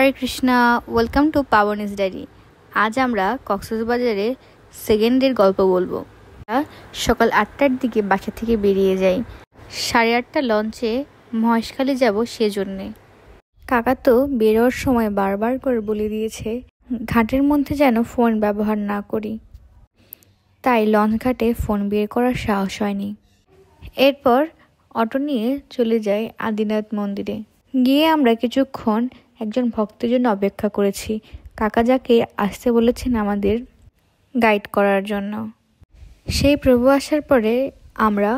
Hare Krishna, welcome to Pabni's diary. আজ আমরা কক্সবাজারে সেকেন্ডের গল্প বলবো। সকাল 8টার দিকে বাসা থেকে বেরিয়ে যাই। 8:30 লঞ্চে মহেশখালী যাব সেজন্যে। কাকা তো বেরোর সময় বারবার করে বলে দিয়েছে ঘাটের মধ্যে যেন ফোন ব্যবহার না করি, তাই লঞ্চ ঘাটে ফোন বের করার সাহস হয়নি। এরপর অটো নিয়ে চলে যাই আদিনাথ মন্দিরে। গিয়ে আমরা কিছুক্ষণ একজন ভক্তের জন্য অপেক্ষা করেছি। কাকা যাকে আসতে বলেছেন আমাদের গাইড করার জন্য। সেই প্রভু আসার পরে আমরা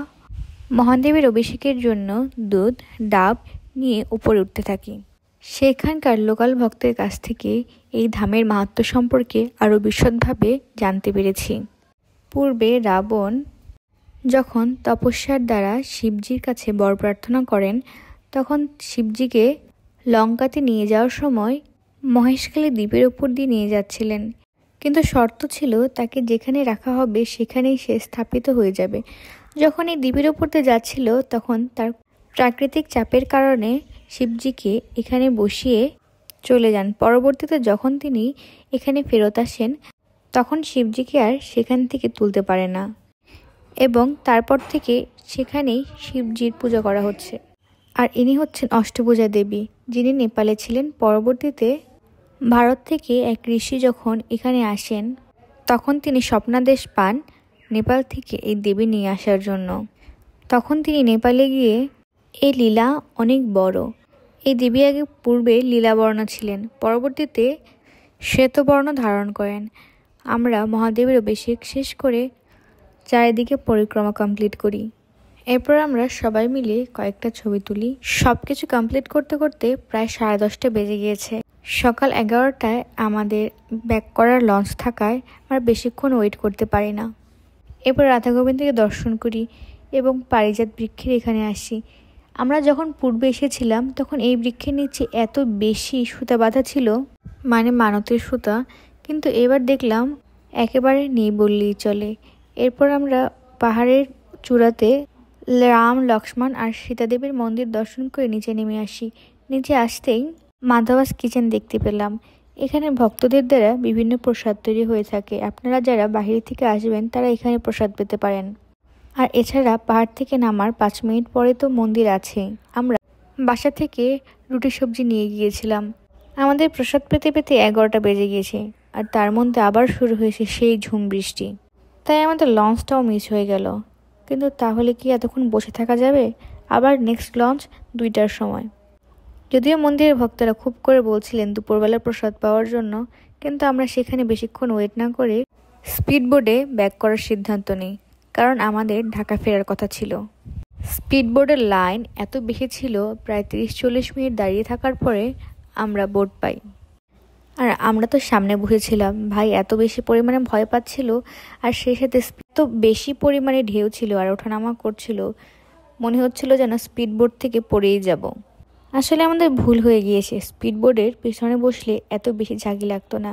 মহাদেবের অভিষেকের জন্য দুধ ডাব নিয়ে উপরে উঠতে থাকি। সেখানকার লোকাল ভক্তের কাছ থেকে এই ধামের মাহাত্ম্য সম্পর্কে আরও বিশদভাবে জানতে পেরেছি। পূর্বে রাবণ যখন তপস্যার দ্বারা শিবজির কাছে বর প্রার্থনা করেন, তখন শিবজিকে লঙ্কাতে নিয়ে যাওয়ার সময় মহেশখালী দ্বীপের ওপর দিয়ে নিয়ে যাচ্ছিলেন, কিন্তু শর্ত ছিল তাকে যেখানে রাখা হবে সেখানেই সে স্থাপিত হয়ে যাবে। যখন এই দ্বীপের ওপর দিয়ে যাচ্ছিল তখন তার প্রাকৃতিক চাপের কারণে শিবজিকে এখানে বসিয়ে চলে যান। পরবর্তীতে যখন তিনি এখানে ফেরত আসেন তখন শিবজিকে আর সেখান থেকে তুলতে পারে না, এবং তারপর থেকে সেখানেই শিবজির পূজা করা হচ্ছে। আর ইনি হচ্ছেন অষ্টভুজা দেবী, যিনি নেপালে ছিলেন। পরবর্তীতে ভারত থেকে এক ঋষি যখন এখানে আসেন তখন তিনি স্বপ্নাদেশ পান নেপাল থেকে এই দেবী নিয়ে আসার জন্য। তখন তিনি নেপালে গিয়ে এই লীলা অনেক বড়। এই দেবী আগে পূর্বে লীলাবর্ণ ছিলেন, পরবর্তীতে শ্বেতবর্ণ ধারণ করেন। আমরা মহাদেবের অভিষেক শেষ করে চারিদিকে পরিক্রমা কমপ্লিট করি। এরপর আমরা সবাই মিলে কয়েকটা ছবি তুলি। সব কিছু কমপ্লিট করতে করতে প্রায় 10:30 বেজে গিয়েছে। সকাল 11টায় আমাদের ব্যাক করার লঞ্চ থাকায় আমরা বেশিক্ষণ ওয়েট করতে পারি না। এরপর রাধা গোবিন্দকে দর্শন করি এবং পারিজাত বৃক্ষের এখানে আসি। আমরা যখন পূর্বে এসেছিলাম তখন এই বৃক্ষের নিচে এত বেশি সুতা বাঁধা ছিল, মানে মানতের সুতা, কিন্তু এবার দেখলাম একেবারে নেই বললেই চলে। এরপর আমরা পাহাড়ের চূড়াতে রাম লক্ষ্মণ আর সীতাদেবীর মন্দির দর্শন করে নিচে নেমে আসি। নিচে আসতেই মাধবাস কিচেন দেখতে পেলাম। এখানে ভক্তদের দ্বারা বিভিন্ন প্রসাদ তৈরি হয়ে থাকে। আপনারা যারা বাইরে থেকে আসবেন তারা এখানে প্রসাদ পেতে পারেন। আর এছাড়া পাহাড় থেকে নামার 5 মিনিট পরে তো মন্দির আছেই। আমরা বাসা থেকে রুটি সবজি নিয়ে গিয়েছিলাম। আমাদের প্রসাদ পেতে পেতে 11টা বেজে গিয়েছে, আর তার মধ্যে আবার শুরু হয়েছে সেই ঝুম বৃষ্টি। তাই আমাদের লঞ্চটাও মিস হয়ে গেল। কিন্তু তাহলে কি এতক্ষণ বসে থাকা যাবে? আবার নেক্সট লঞ্চ 2টার সময়। যদিও মন্দিরের ভক্তরা খুব করে বলছিলেন দুপুরবেলা প্রসাদ পাওয়ার জন্য, কিন্তু আমরা সেখানে বেশিক্ষণ ওয়েট না করে স্পিড বোটে ব্যাক করার সিদ্ধান্ত নিই, কারণ আমাদের ঢাকা ফেরার কথা ছিল। স্পিড বোটের লাইন এত বেশি ছিল, প্রায় 30-40 মিনিট দাঁড়িয়ে থাকার পরে আমরা বোট পাই। আর আমরা তো সামনে বসেছিলাম। ভাই এত বেশি পরিমাণে ভয় পাচ্ছিল, আর সেই সাথে এত বেশি পরিমাণে ঢেউ ছিল আর ওঠানামা করছিল, মনে হচ্ছিল যেন স্পিড বোট থেকে পড়েই যাব। আসলে আমাদের ভুল হয়ে গিয়েছে। স্পিড বোটের পিছনে বসলে এত বেশি ঝাঁকি লাগতো না।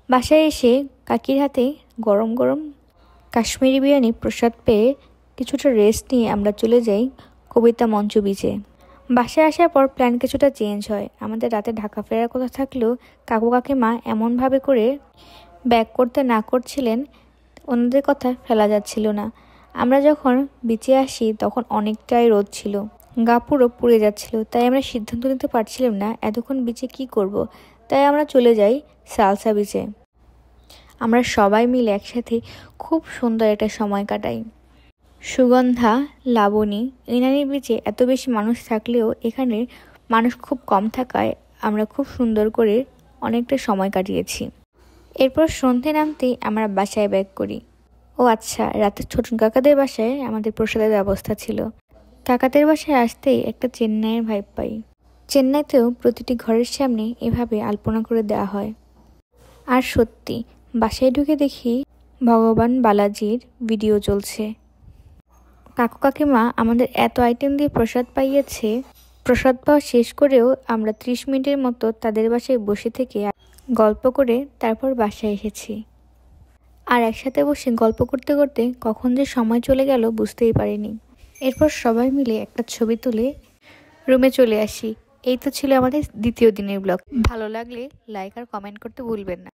বাসায় এসে কাকির হাতে গরম গরম কাশ্মীরি বিরিয়ানি প্রসাদ পেয়ে কিছুটা রেস্ট নিয়ে আমরা চলে যাই কবিতা মঞ্চ বিচে। বাসায় আসার পর প্ল্যান কিছুটা চেঞ্জ হয়। আমাদের রাতে ঢাকা ফেরার কথা থাকলেও কাকু কাকিমা এমনভাবে করে ব্যাক করতে না করছিলেন, ওনাদের কথা ফেলা যাচ্ছিল না। আমরা যখন বিচে আসি তখন অনেকটাই রোদ ছিল, গা পুরো পুড়ে যাচ্ছিল। তাই আমরা সিদ্ধান্ত নিতে পারছিলাম না এতক্ষণ বিচে কি করব। তাই আমরা চলে যাই সালসা বিচে। আমরা সবাই মিলে একসাথে খুব সুন্দর একটা সময় কাটাই। সুগন্ধা, লাবণী, ইনানি বিচে এত বেশি মানুষ থাকলেও এখানে মানুষ খুব কম থাকায় আমরা খুব সুন্দর করে অনেকটা সময় কাটিয়েছি। এরপর সন্ধ্যে নামতেই আমরা বাসায় ব্যাক করি। ও আচ্ছা, রাতে ছোট কাকাদের বাসায় আমাদের প্রসাদের ব্যবস্থা ছিল। কাকাদের বাসায় আসতেই একটা চেন্নাইয়ের ভাইব পাই। চেন্নাইতেও প্রতিটি ঘরের সামনে এভাবে আলপনা করে দেওয়া হয়। আর সত্যি বাসায় ঢুকে দেখি ভগবান বালাজির ভিডিও চলছে। কাকু কাকিমা আমাদের এত আইটেম দিয়ে প্রসাদ পাইয়েছে। প্রসাদ পাওয়া শেষ করেও আমরা 30 মিনিটের মতো তাদের বাসায় বসে থেকে গল্প করে তারপর বাসায় এসেছি। আর একসাথে বসে গল্প করতে করতে কখন যে সময় চলে গেল বুঝতেই পারিনি। এরপর সবাই মিলে একটা ছবি তুলে রুমে চলে আসি। এই তো ছিল আমাদের দ্বিতীয় দিনের ব্লগ। ভালো লাগলে লাইক আর কমেন্ট করতে ভুলবেন না।